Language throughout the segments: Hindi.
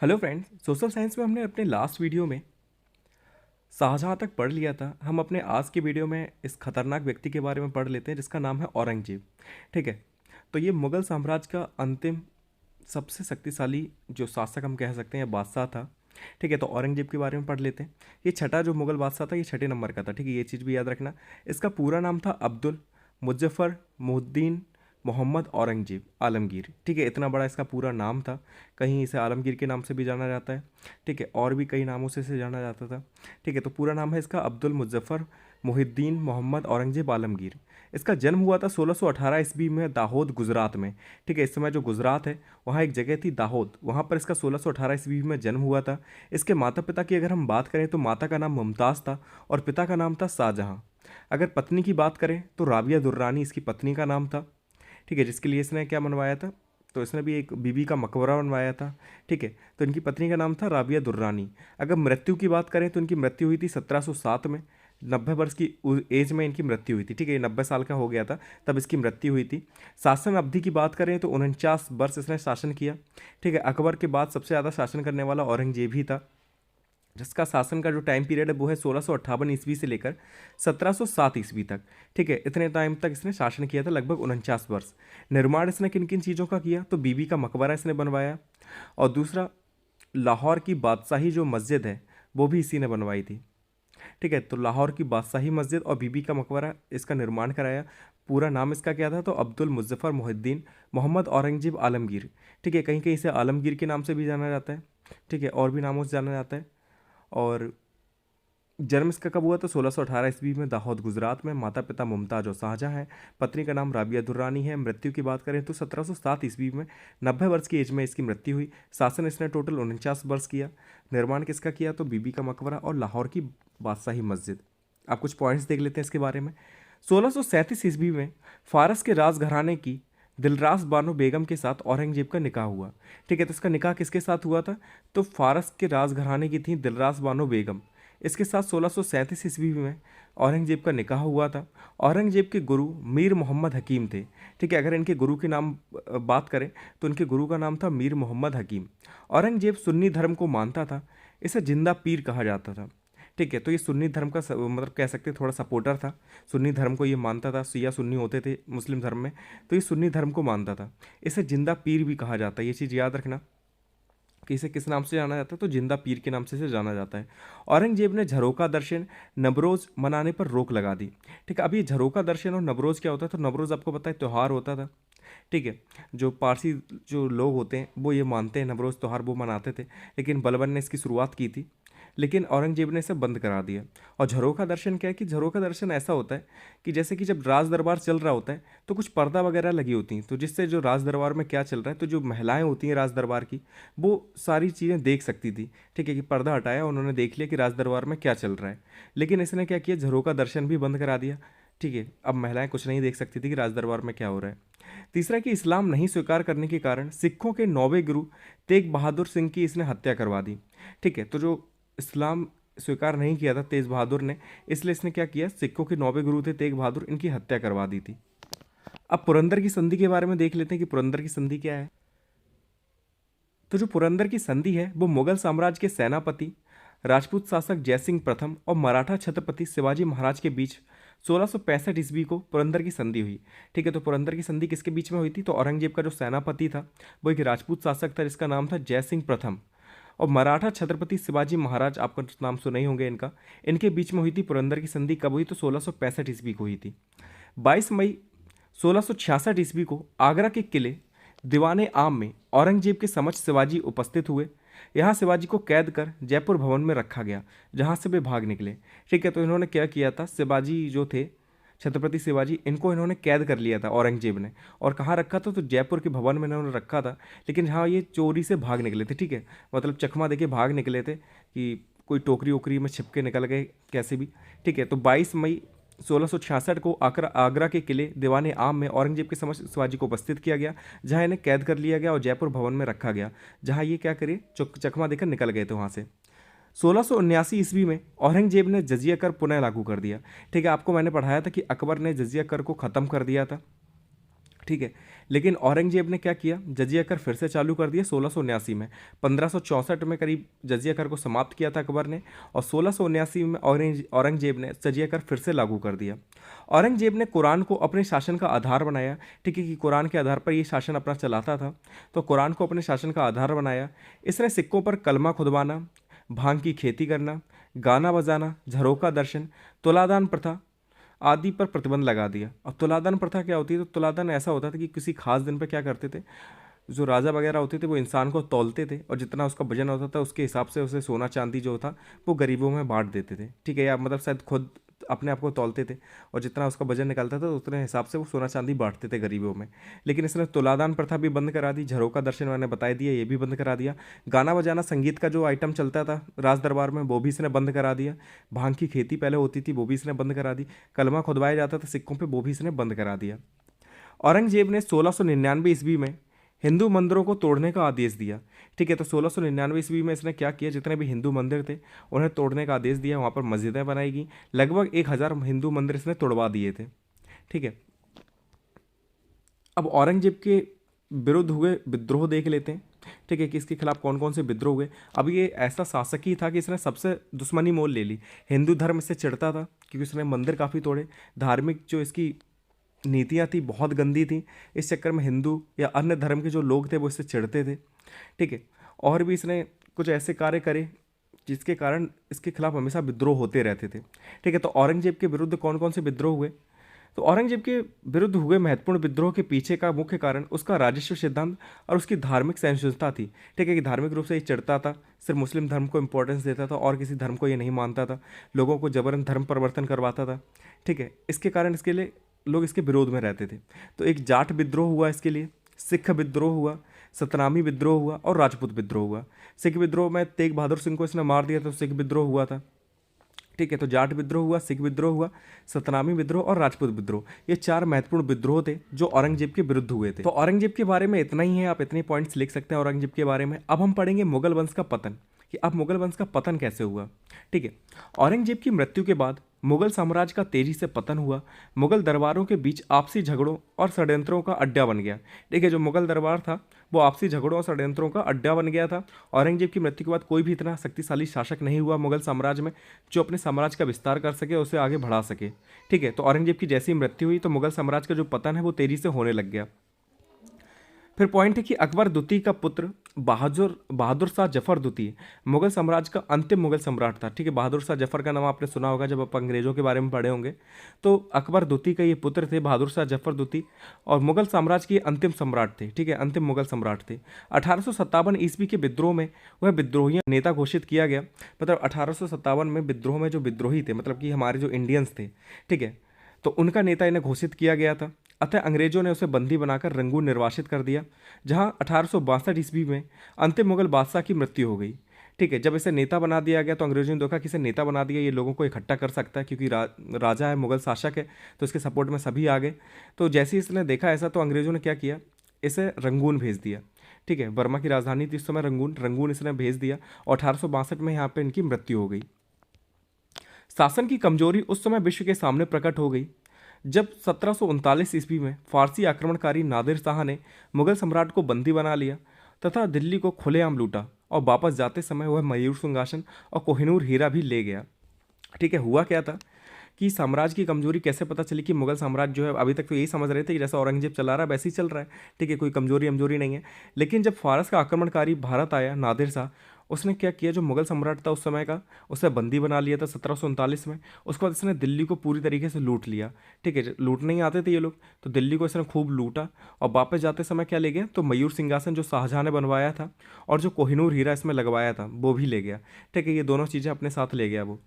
हेलो फ्रेंड्स, सोशल साइंस में हमने अपने लास्ट वीडियो में शाहजहाँ तक पढ़ लिया था। हम अपने आज के वीडियो में इस खतरनाक व्यक्ति के बारे में पढ़ लेते हैं जिसका नाम है औरंगजेब। ठीक है। तो ये मुग़ल साम्राज्य का अंतिम सबसे शक्तिशाली जो शासक हम कह सकते हैं, बादशाह था। ठीक है, तो औरंगजेब के बारे में पढ़ लेते हैं। ये छठा जो मुग़ल बादशाह था, ये छठे नंबर का था। ठीक है, ये चीज़ भी याद रखना। इसका पूरा नाम था अब्दुल मुजफ्फर मुहिद्दीन मोहम्मद औरंगजेब आलमगीर। ठीक है, इतना बड़ा इसका पूरा नाम था। कहीं इसे आलमगीर के नाम से भी जाना जाता है। ठीक है, और भी कई नामों से इसे जाना जाता था। ठीक है, तो पूरा नाम है इसका अब्दुल मुजफ्फर मुहिद्दीन मोहम्मद औरंगजेब आलमगीर। इसका जन्म हुआ था 1618 ईस्वी में दाहोद गुजरात में। ठीक है, इस समय जो गुजरात है वहाँ एक जगह थी दाहोद, वहाँ पर इसका 1618 ईस्वी में जन्म हुआ था। इसके माता पिता की अगर हम बात करें तो माता का नाम मुमताज़ था और पिता का नाम था शाहजहाँ। अगर पत्नी की बात करें तो राबिया दुर्रानी इसकी पत्नी का नाम था। ठीक है, जिसके लिए इसने क्या बनवाया था, तो इसने भी एक बीबी का मकबरा बनवाया था। ठीक है, तो इनकी पत्नी का नाम था राबिया दुर्रानी। अगर मृत्यु की बात करें तो इनकी मृत्यु हुई थी 1707 में। 90 वर्ष की एज में इनकी मृत्यु हुई थी। ठीक है, ये 90 साल का हो गया था तब इसकी मृत्यु हुई थी। शासन अवधि की बात करें तो 49 वर्ष इसने शासन किया। ठीक है, अकबर के बाद सबसे ज़्यादा शासन करने वाला औरंगजेब ही था, जिसका शासन का जो टाइम पीरियड है वो है 1658 ईस्वी से लेकर 1707 ईस्वी तक। ठीक है, इतने टाइम तक इसने शासन किया था, लगभग 49 वर्ष। निर्माण इसने किन किन चीज़ों का किया, तो बीबी का मकबरा इसने बनवाया, और दूसरा लाहौर की बादशाही जो मस्जिद है वो भी इसी ने बनवाई थी। ठीक है, तो लाहौर की बादशाही मस्जिद और बीबी का मकबरा इसका निर्माण कराया। पूरा नाम इसका क्या था, तो अब्दुल मुजफ्फर मुहिद्दीन मोहम्मद औरंगजेब आलमगीर। ठीक है, कहीं कहीं इसे आलमगीर के नाम से भी जाना जाता है। ठीक है, और भी नामों से जाना जाता है। और जन्म इसका कब हुआ, तो 1618 ईस्वी में दाहोद गुजरात में। माता पिता मुमताज और शाहजहाँ है। पत्नी का नाम राबिया दुर्रानी है। मृत्यु की बात करें तो 1707 ईस्वी में 90 वर्ष की एज में इसकी मृत्यु हुई। शासन इसने टोटल 49 वर्ष किया। निर्माण किसका किया, तो बीबी का मकबरा और लाहौर की बादशाही मस्जिद। आप कुछ पॉइंट्स देख लेते हैं इसके बारे में। 1637 ईस्वी में फारस के राजघराने की दिलरास बानो बेगम के साथ औरंगजेब का निकाह हुआ। ठीक है, तो इसका निकाह किसके साथ हुआ था, तो फारस के राजघराने की थी दिलरास बानो बेगम। इसके साथ 1637 ईस्वी में औरंगजेब का निकाह हुआ था। औरंगजेब के गुरु मीर मोहम्मद हकीम थे। ठीक है, अगर इनके गुरु के नाम बात करें तो इनके गुरु का नाम था मीर मोहम्मद हकीम। औरंगजेब सुन्नी धर्म को मानता था। इसे जिंदा पीर कहा जाता था। ठीक है, तो ये सुन्नी धर्म का मतलब कह सकते हैं थोड़ा सपोर्टर था। सुन्नी धर्म को ये मानता था, शिया सुन्नी होते थे मुस्लिम धर्म में, तो ये सुन्नी धर्म को मानता था। इसे जिंदा पीर भी कहा जाता है, ये चीज़ याद रखना कि इसे किस नाम से जाना जाता है, तो जिंदा पीर के नाम से इसे जाना जाता है। औरंगजेब ने झरोका दर्शन नवरोज़ मनाने पर रोक लगा दी। ठीक है, अब ये झरोका दर्शन और नवरोज़ क्या होता है, तो नवरोज़ आपको पता है त्यौहार होता था। ठीक है, जो पारसी जो लोग होते हैं वो ये मानते हैं नवरोज़ त्यौहार वो मनाते थे, लेकिन बलबन ने इसकी शुरुआत की थी, लेकिन औरंगजेब ने इसे बंद करा दिया। और झरोखा दर्शन क्या है, कि झरोखा दर्शन ऐसा होता है कि जैसे कि जब राज दरबार चल रहा होता है तो कुछ पर्दा वगैरह लगी होती हैं, तो जिससे जो राज दरबार में क्या चल रहा है, तो जो महिलाएं होती हैं राज दरबार की, वो सारी चीज़ें देख सकती थी। ठीक है, कि पर्दा हटाया, उन्होंने देख लिया कि राज दरबार में क्या चल रहा है। लेकिन इसने क्या किया, झरोखा दर्शन भी बंद करा दिया। ठीक है, अब महिलाएं कुछ नहीं देख सकती थी कि राज दरबार में क्या हो रहा है। तीसरा कि इस्लाम नहीं स्वीकार करने के कारण सिखों के 9वें गुरु तेग बहादुर सिंह की इसने हत्या करवा दी। ठीक है, तो जो इस्लाम स्वीकार नहीं किया था तेज बहादुर ने, इसलिए इसने क्या किया, सिखों के 9वें गुरु थे तेग बहादुर, इनकी हत्या करवा दी थी। अब पुरंदर की संधि के बारे में देख लेते हैं कि पुरंदर की संधि क्या है। तो जो पुरंदर की संधि है वो मुगल साम्राज्य के सेनापति राजपूत शासक जयसिंह प्रथम और मराठा छत्रपति शिवाजी महाराज के बीच 1665 ईस्वी को पुरंदर की संधि हुई। ठीक है, तो पुरंदर की संधि किसके बीच में हुई थी, तो औरंगजेब का जो सेनापति था वो एक राजपूत शासक था जिसका नाम था जयसिंह प्रथम, और मराठा छत्रपति शिवाजी महाराज, आपका नाम सुने ही होंगे इनका, इनके बीच में हुई थी पुरंदर की संधि। कब हुई, तो 1665 ईस्वी को हुई थी। 22 मई 1666 ईस्वी को आगरा के किले दीवाने आम में औरंगजेब के समक्ष शिवाजी उपस्थित हुए। यहाँ शिवाजी को कैद कर जयपुर भवन में रखा गया, जहाँ से वे भाग निकले। ठीक है, तो इन्होंने क्या किया था, शिवाजी जो थे छत्रपति शिवाजी, इनको इन्होंने कैद कर लिया था औरंगजेब ने, और कहाँ रखा था, तो जयपुर के भवन में इन्होंने रखा था। लेकिन हाँ, ये चोरी से भाग निकले थे। ठीक है, मतलब चकमा देके भाग निकले थे कि कोई टोकरी ओकरी में छिप के निकल गए कैसे भी। ठीक है, तो 22 मई 1666 को आगरा के किले दीवाने आम में औरंगजेब के समक्ष शिवाजी को उपस्थित किया गया, जहां इन्हें कैद कर लिया गया और जयपुर भवन में रखा गया, जहां ये क्या करे, चकमा देकर निकल गए थे वहां से। 1679 ईस्वी में औरंगजेब ने जजिया कर पुनः लागू कर दिया। ठीक है, आपको मैंने पढ़ाया था कि अकबर ने जजिया कर को ख़त्म कर दिया था। ठीक है। लेकिन औरंगजेब ने क्या किया, जजिया कर फिर से चालू कर दिया 1679 में। 1564 में करीब जजिया कर को समाप्त किया था अकबर ने, और 1679 में औरंगजेब ने जजिया कर फिर से लागू कर दिया। औरंगजेब ने कुरान को अपने शासन का आधार बनाया, ठीक है, कि कुरान के आधार पर ये शासन अपना चलाता था, तो कुरान को अपने शासन का आधार बनाया। इसने सिक्कों पर कलमा खुदवाना, भांग की खेती करना, गाना बजाना, झरोका दर्शन, तुलादान प्रथा आदि पर प्रतिबंध लगा दिया। और तुलादान प्रथा क्या होती है, तो तुलादान ऐसा होता था कि किसी खास दिन पर क्या करते थे, जो राजा वगैरह होते थे वो इंसान को तौलते थे, और जितना उसका वजन होता था उसके हिसाब से उसे सोना चांदी जो था वो गरीबों में बांट देते थे, ठीक है, या मतलब शायद खुद अपने आप को तौलते थे, और जितना उसका वजन निकलता था उतने हिसाब से वो सोना चांदी बांटते थे गरीबों में। लेकिन इसने तुलादान प्रथा भी बंद करा दी, झरोका दर्शन मैंने बताई दिया ये भी बंद करा दिया, गाना बजाना संगीत का जो आइटम चलता था राज दरबार में वो भी इसने बंद करा दिया, भांग की खेती पहले होती थी वो भी इसने बंद करा दी, कलमा खुदवाया जाता था सिक्कों पर वो भी इसने बंद करा दिया। औरंगजेब ने 1699 ईस्वी में हिंदू मंदिरों को तोड़ने का आदेश दिया, ठीक है। तो 1699 ईस्वी में इसने क्या किया, जितने भी हिंदू मंदिर थे उन्हें तोड़ने का आदेश दिया, वहाँ पर मस्जिदें बनाई गई, लगभग 1000 हिंदू मंदिर इसने तोड़वा दिए थे, ठीक है। अब औरंगजेब के विरुद्ध हुए विद्रोह देख लेते हैं, ठीक है, कि इसके खिलाफ कौन कौन से विद्रोह हुए। अब ये ऐसा शासक ही था कि इसने सबसे दुश्मनी मोल ले ली। हिंदू धर्म इससे चिढ़ता था क्योंकि उसने मंदिर काफ़ी तोड़े, धार्मिक जो इसकी नीतियाँ थी बहुत गंदी थी, इस चक्कर में हिंदू या अन्य धर्म के जो लोग थे वो इससे चिढ़ते थे, ठीक है। और भी इसने कुछ ऐसे कार्य करे जिसके कारण इसके खिलाफ हमेशा विद्रोह होते रहते थे, ठीक है। तो औरंगजेब के विरुद्ध कौन कौन से विद्रोह हुए, तो औरंगजेब के विरुद्ध हुए महत्वपूर्ण विद्रोह के पीछे का मुख्य कारण उसका राजस्व सिद्धांत और उसकी धार्मिक सहिष्णुता थी, ठीक है, कि धार्मिक रूप से ये चिढ़ता था, सिर्फ मुस्लिम धर्म को इंपॉर्टेंस देता था और किसी धर्म को ये नहीं मानता था, लोगों को जबरन धर्म परिवर्तन करवाता था, ठीक है। इसके कारण इसके लिए लोग इसके विरोध में रहते थे। तो एक जाट विद्रोह हुआ इसके लिए, सिख विद्रोह हुआ, सतनामी विद्रोह हुआ और राजपूत विद्रोह हुआ। सिख विद्रोह में तेग बहादुर सिंह को इसने मार दिया तो सिख विद्रोह हुआ था, ठीक है। तो जाट विद्रोह हुआ, सिख विद्रोह हुआ, सतनामी विद्रोह और राजपूत विद्रोह, ये 4 महत्वपूर्ण विद्रोह थे जो औरंगजेब के विरुद्ध हुए थे। तो औरंगजेब के बारे में इतना ही है, आप इतने पॉइंट्स लिख सकते हैं औरंगजेब के बारे में। अब हम पढ़ेंगे मुगल वंश का पतन, कि अब मुगल वंश का पतन कैसे हुआ, ठीक है। औरंगजेब की मृत्यु के बाद मुगल साम्राज्य का तेजी से पतन हुआ। मुगल दरबारों के बीच आपसी झगड़ों और षड्यंत्रों का अड्डा बन गया, ठीक है। जो मुगल दरबार था वो आपसी झगड़ों और षड्यंत्रों का अड्डा बन गया था। औरंगजेब की मृत्यु के बाद कोई भी इतना शक्तिशाली शासक नहीं हुआ मुगल साम्राज्य में जो अपने साम्राज्य का विस्तार कर सके, उसे आगे बढ़ा सके, ठीक है। तो औरंगजेब की जैसी मृत्यु हुई तो मुगल साम्राज्य का जो पतन है वो तेजी से होने लग गया। फिर पॉइंट है कि अकबर द्वितीय का पुत्र बहादुर शाह जफर द्वितीय मुगल साम्राज्य का अंतिम मुगल सम्राट था, ठीक है। बहादुर शाह जफर का नाम आपने सुना होगा जब आप अंग्रेजों के बारे में पढ़े होंगे। तो अकबर द्वितीय का ये पुत्र थे बहादुर शाह जफर द्वितीय, और मुगल साम्राज्य के अंतिम सम्राट थे, ठीक है, अंतिम मुगल सम्राट थे। 1857 ईस्वी के विद्रोह में वह विद्रोही नेता घोषित किया गया। मतलब 1857 में विद्रोह में जो विद्रोही थे, मतलब कि हमारे जो इंडियंस थे, ठीक है, तो उनका नेता इन्हें घोषित किया गया था। अतः अंग्रेजों ने उसे बंदी बनाकर रंगून निर्वासित कर दिया, जहां 1862 ईस्वी में अंतिम मुगल बादशाह की मृत्यु हो गई, ठीक है। जब इसे नेता बना दिया गया तो अंग्रेजों ने देखा कि इसे नेता बना दिया, ये लोगों को इकट्ठा कर सकता है क्योंकि राजा है, मुगल शासक है, तो इसके सपोर्ट में सभी आ गए। तो जैसे ही इसने देखा ऐसा तो अंग्रेजों ने क्या किया, इसे रंगून भेज दिया, ठीक है। बर्मा की राजधानी थी इस समय रंगून इसने भेज दिया, और 1862 में यहाँ पर इनकी मृत्यु हो गई। शासन की कमजोरी उस समय विश्व के सामने प्रकट हो गई जब 1739 ईस्वी में फारसी आक्रमणकारी नादिर शाह ने मुगल सम्राट को बंदी बना लिया तथा दिल्ली को खुलेआम लूटा, और वापस जाते समय वह मयूर सिंहासन और कोहिनूर हीरा भी ले गया, ठीक है। हुआ क्या था कि साम्राज्य की कमजोरी कैसे पता चली कि मुगल साम्राज्य जो है, अभी तक तो यही समझ रहे थे कि जैसा औरंगजेब चला रहा है वैसे ही चल रहा है, ठीक है, कोई कमजोरी नहीं है। लेकिन जब फारस का आक्रमणकारी भारत आया नादिर शाह, उसने क्या किया, जो मुगल सम्राट था उस समय का, उसे बंदी बना लिया था 1739 में। उसके बाद इसने दिल्ली को पूरी तरीके से लूट लिया, ठीक है। लूटने ही आते थे ये लोग, तो दिल्ली को इसने खूब लूटा, और वापस जाते समय क्या ले गया, तो मयूर सिंहासन जो शाहजहाँ ने बनवाया था और जो कोहिनूर हीरा इसमें लगवाया था वो भी ले गया, ठीक है। ये दोनों चीज़ें अपने साथ ले गया वो।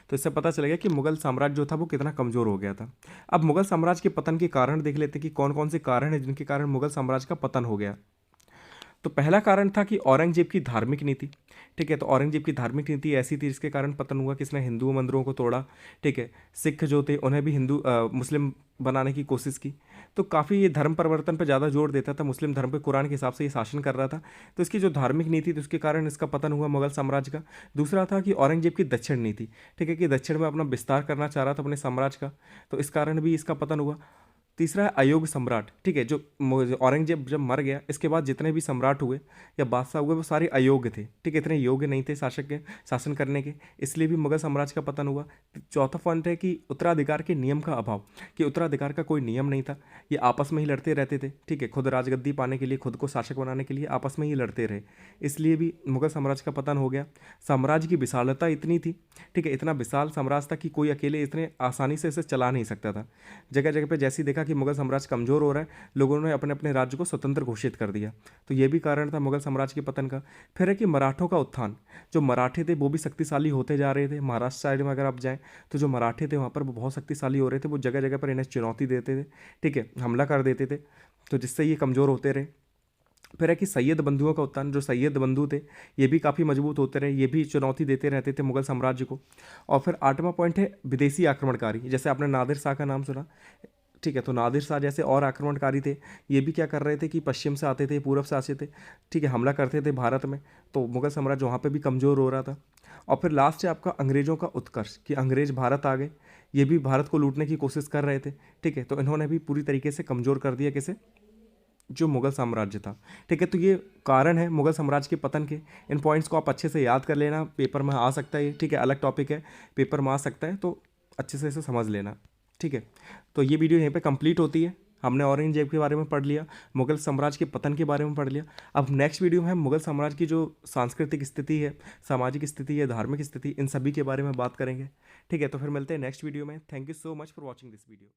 तो इससे पता चल गया कि मुगल साम्राज्य जो था वो कितना कमज़ोर हो गया था। अब मुगल साम्राज्य के पतन के कारण देख लेते हैं कि कौन कौन से कारण हैं जिनके कारण मुगल साम्राज्य का पतन हो गया। तो पहला कारण था कि औरंगजेब की धार्मिक नीति, ठीक है। तो औरंगजेब की धार्मिक नीति ऐसी थी जिसके कारण पतन हुआ कि इसने हिंदू मंदिरों को तोड़ा, ठीक है। सिख जो थे उन्हें भी मुस्लिम बनाने की कोशिश की, तो काफ़ी ये धर्म परिवर्तन पर ज़्यादा जोर देता था, मुस्लिम धर्म पे कुरान के हिसाब से ये शासन कर रहा था। तो इसकी जो धार्मिक नीति थी उसके कारण इसका पतन हुआ मुगल साम्राज्य का। दूसरा था कि औरंगजेब की दक्षिण नीति, ठीक है, कि दक्षिण में अपना विस्तार करना चाह रहा था अपने साम्राज्य का, तो इस कारण भी इसका पतन हुआ। तीसरा है अयोग्य सम्राट। ठीक है, जो औरंगजेब जब मर गया, इसके बाद जितने भी सम्राट हुए या बादशाह हुए वो सारे अयोग्य थे। ठीक है, इतने योग्य नहीं थे शासक के शासन करने के, इसलिए भी मुगल साम्राज्य का पतन हुआ। चौथा पॉइंट है कि उत्तराधिकार के नियम का अभाव, कि उत्तराधिकार का कोई नियम नहीं था, ये आपस में ही लड़ते रहते थे। ठीक है, खुद राजगद्दी पाने के लिए, खुद को शासक बनाने के लिए आपस में ही लड़ते रहे, इसलिए भी मुगल साम्राज्य का पतन हो गया। साम्राज्य की विशालता इतनी थी, ठीक है, इतना विशाल साम्राज्य था कि कोई अकेले इतने आसानी से इसे चला नहीं सकता था। जगह जगह पे जैसे ही देखा कि मुगल साम्राज्य कमज़ोर हो रहा है, लोगों ने अपने अपने राज्य को स्वतंत्र घोषित कर दिया। तो ये भी कारण था मुगल साम्राज्य के पतन का। फिर है कि मराठों का उत्थान। जो मराठे थे वो भी शक्तिशाली होते जा रहे थे। महाराष्ट्र साइड में अगर आप जाएँ तो जो मराठे थे वहाँ पर वो बहुत शक्तिशाली हो रहे थे, वो जगह जगह पर इन्हें चुनौती देते थे। ठीक है, हमला कर देते थे, तो जिससे ये कमज़ोर होते रहे। फिर है कि सैयद बंधुओं का उत्थान। जो सैयद बंधु थे ये भी काफ़ी मजबूत होते रहे, ये भी चुनौती देते रहते थे मुगल साम्राज्य को। और फिर आठवां पॉइंट है विदेशी आक्रमणकारी। जैसे आपने नादिर शाह का नाम सुना, ठीक है, तो नादिर शाह जैसे और आक्रमणकारी थे, ये भी क्या कर रहे थे कि पश्चिम से आते थे, पूरब से आते थे, ठीक है, हमला करते थे भारत में। तो मुगल साम्राज्य वहाँ पे भी कमज़ोर हो रहा था। और फिर लास्ट है आपका अंग्रेज़ों का उत्कर्ष, कि अंग्रेज़ भारत आ गए, ये भी भारत को लूटने की कोशिश कर रहे थे। ठीक है, तो इन्होंने भी पूरी तरीके से कमज़ोर कर दिया किसे, जो मुगल साम्राज्य था। ठीक है, तो ये कारण है मुगल साम्राज्य के पतन के। इन पॉइंट्स को आप अच्छे से याद कर लेना, पेपर में आ सकता है ये। ठीक है, अलग टॉपिक है, पेपर में आ सकता है, तो अच्छे से इसे समझ लेना। ठीक है, तो ये वीडियो यहीं पे कंप्लीट होती है। हमने औरंगजेब के बारे में पढ़ लिया, मुगल साम्राज्य के पतन के बारे में पढ़ लिया। अब नेक्स्ट वीडियो में हम मुगल साम्राज्य की जो सांस्कृतिक स्थिति है, सामाजिक स्थिति है, धार्मिक स्थिति, इन सभी के बारे में बात करेंगे। ठीक है, तो फिर मिलते हैं नेक्स्ट वीडियो में। Thank you so much for watching this video.